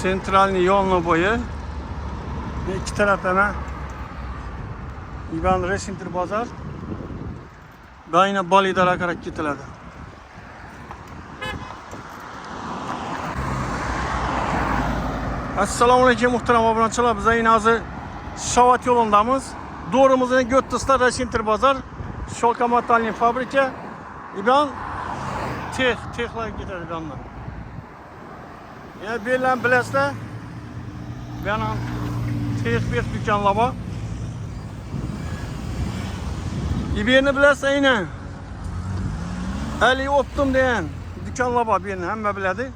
Sentralni yo'lni bo'yi. İki tarafdan İvan Resintir bozor. Gayna Bali'da harakat ketiladi. Assalomu alaykum muhtaram obunachilar. Biz yine hozir Shovat yo'lindamiz. Doğrumuzun Göttisda Resintir bozor. Shokomatalniy fabrika. İvan texlar ketadi bundan. Yani bilen bilasizlar. Benim tex dükkanlar var. İbirini bilasizlar yine. Ali Optum deyen dükkanlar var birini hamma biladi.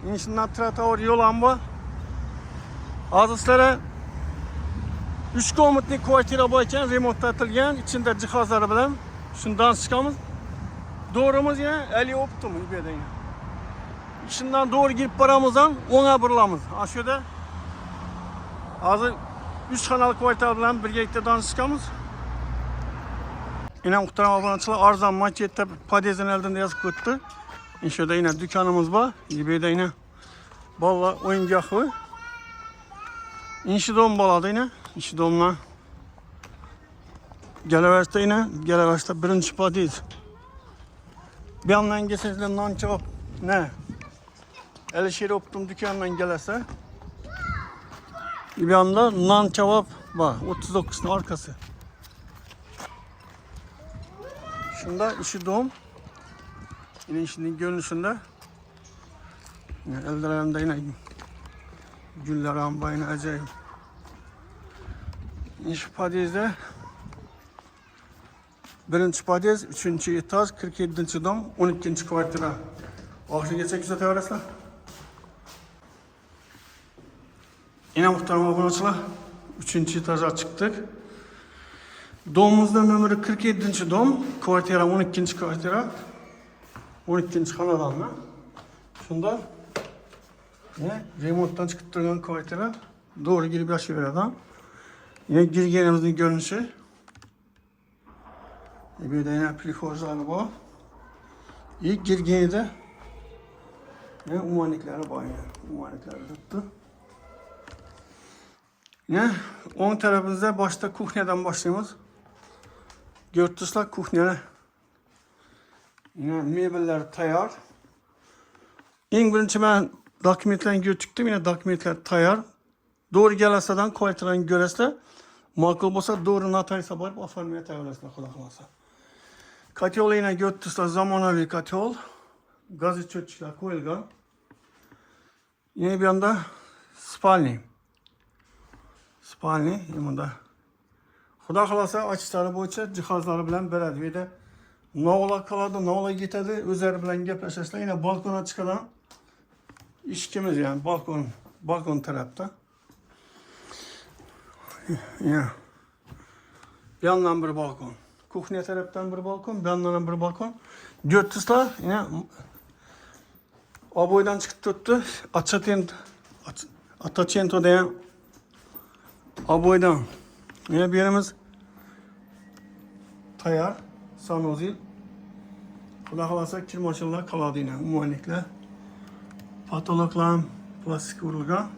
İnşindan trotuar yol ham bor. Hozir sizlarga 3 kometlik kvartira bor ekan, remontlatilgan, ichida jihozlari bilan shundan chiqamiz. Doğrumuz yine Ali Optum ibada yine. İçinden doğru girip paramızdan ona bırlamız. Aşağıda hazır 3 kanal kvartal bilen birlikte danışkamız. Yine muhterem abonachilar arzon maketda podezin eldinde yazıp ko'tdi. Aşağıda yine dükkanımız var. İbada yine balla o'yingohi. İnşidom bo'ladi yine. İnşidomlar Galavers'te yine Galavers'te birinchi podez. Bir yandan geçsizler non chop ne? Alisher Optum dükkanından gelirse bir anda nan cevap var. 39'un arkası. Şunda işi doğum. Yine işinin görünüşünde. Yine ellerimde yine güller amba yine acayip. İş padezde birinci padez, 3. etaj, 47. dom, 12. kvartira. Akşam geçecek güzel teoraslar. Yine muhterem abonachilar 3. etaja çıktık. Domumuzda numara 47. dom, kvartira 12. kvartira. 12. xonadonlar. Shunda ne? Remontdan chiqib turgan kvartira. Doğru girib yashayveradi. Yine girganimizning görünüşü. Bu da yine prixozlar var. İlk girganida ne umanlikleri var yine. Umanlikleri tuttu. Yine on tarafımızda başta kuhnedan başlayımız. Gördüğünüzler kuhnene. Yine mebeller tayar. En birinci ben dokumentlerini götürdüm. Yine dokumentler tayar. Doğru gelese'den kalitelerini göresler. Makul olsa doğru notariusa barıp oformaya tayarlasınlar Xudo kalasa. Katyol yine götürsler zamonaviy katyol. Gaz içötçüler koyulgan. Yine bir anda spalni. Spalni yimunda. Xudo kalasa açıkları boyunca cihazları bilen beradi. Ve de noğla kaladı, noğla gitedi. Özleri bilen gepleşesler. Yine balkona çıkan işkimiz yani balkon tarafta. Yine bir yandan bir balkon. Kuhne taraftan bir balkon, bir yandan bir balkon. Götürsler yine o boydan çıkıp tuttu. Atacento diyen o boydan. Yine bir yerimiz tayar, sanozil. Xudo kalasa kirmaşınlar kaladı yine umumanlikler. Patologlar plastik vurulgan.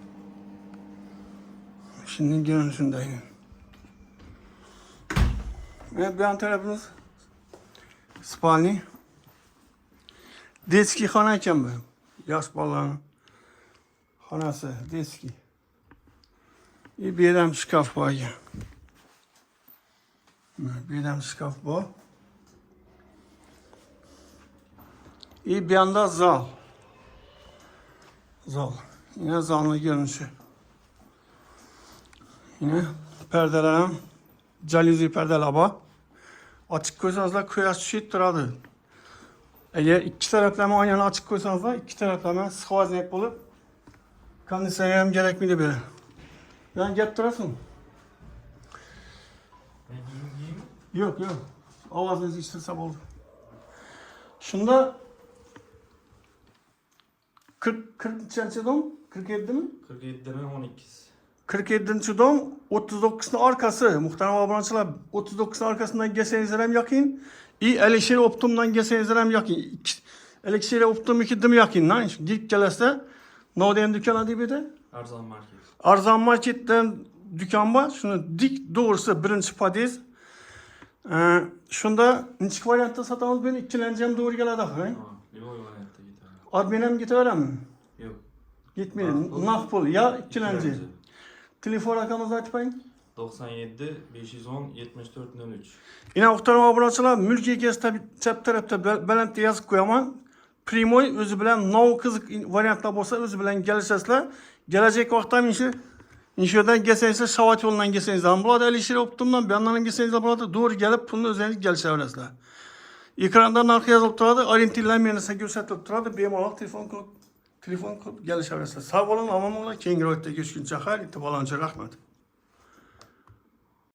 Şimdi görünüşünde yine. Evet, bir yan tarafımız spalni. Deski xona ekan bu. Yosh bolalarning xonasi, deski. Bir yerdan shkaf bor ekan. Bir yerdan shkaf bor. Bir yanda zal. Zal. Yine zalın görünüşü. Yine perdelerim, jaluzi perdeler var. Açık koysanızlar quyosh tushib turadi. Eğer iki taraflama aynı açık koysanızlar iki taraflama skvoznak bo'lib konditsioner ham kerakmaydi böyle. Yani gap turasın. Yok. Ovozningizni eshitsa bo'ldi. Shunda 40 dom, 47 mi? 47 mi 12. 47. dom, 39'un arkası. Muhterem abonachilar, 39'un arkasından gelseniz hem yakın. Alisher Optum'dan gelseniz hem yakın. Alisher Optum 2 dim yakın lan. Girip gelirse Nodem dükkanı deyip edi? Arzon market. Arzon marketdan dükkan var. Şunu dik doğrusu birinci podez. Şunda neçik variantda satamiz beni ikkilanchi ham doğru keladi. Tamam. Любой variantda ketadi. Admin ham ketaveradimi? Yo'q. Gitmeydi. Naq pul ya ikkilanchi. Telefon raqamimizni aytib qo'ying. 97 510 74 03. Yine muhtarım obunachilar, mulk egasi chap tarafda balandda yozib qo'yaman. Primoy o'zi bilan nov qiziq variantlar bo'lsa, o'zi bilan kelishasizlar. Kelajak vaqtda ham inshodan kelsangizlar, Savat yo'lidan kelsangiz ham bo'ladi. Alisher Optimdan bu yoqdan ham kelsangiz ham bo'ladi. To'g'ri kelib, pulni o'zingiz kelishaverasizlar. Ekranda narxi yozilib turadi, orientirlar meni sizga ko'rsatilib turadi. Bemalol telefon qilib kelishaverasizlar. Sog' bo'ling, omon bo'linglar. Keyingi ro'yxatda ko'rishguncha xayr, e'tiborlaringiz uchun rahmat.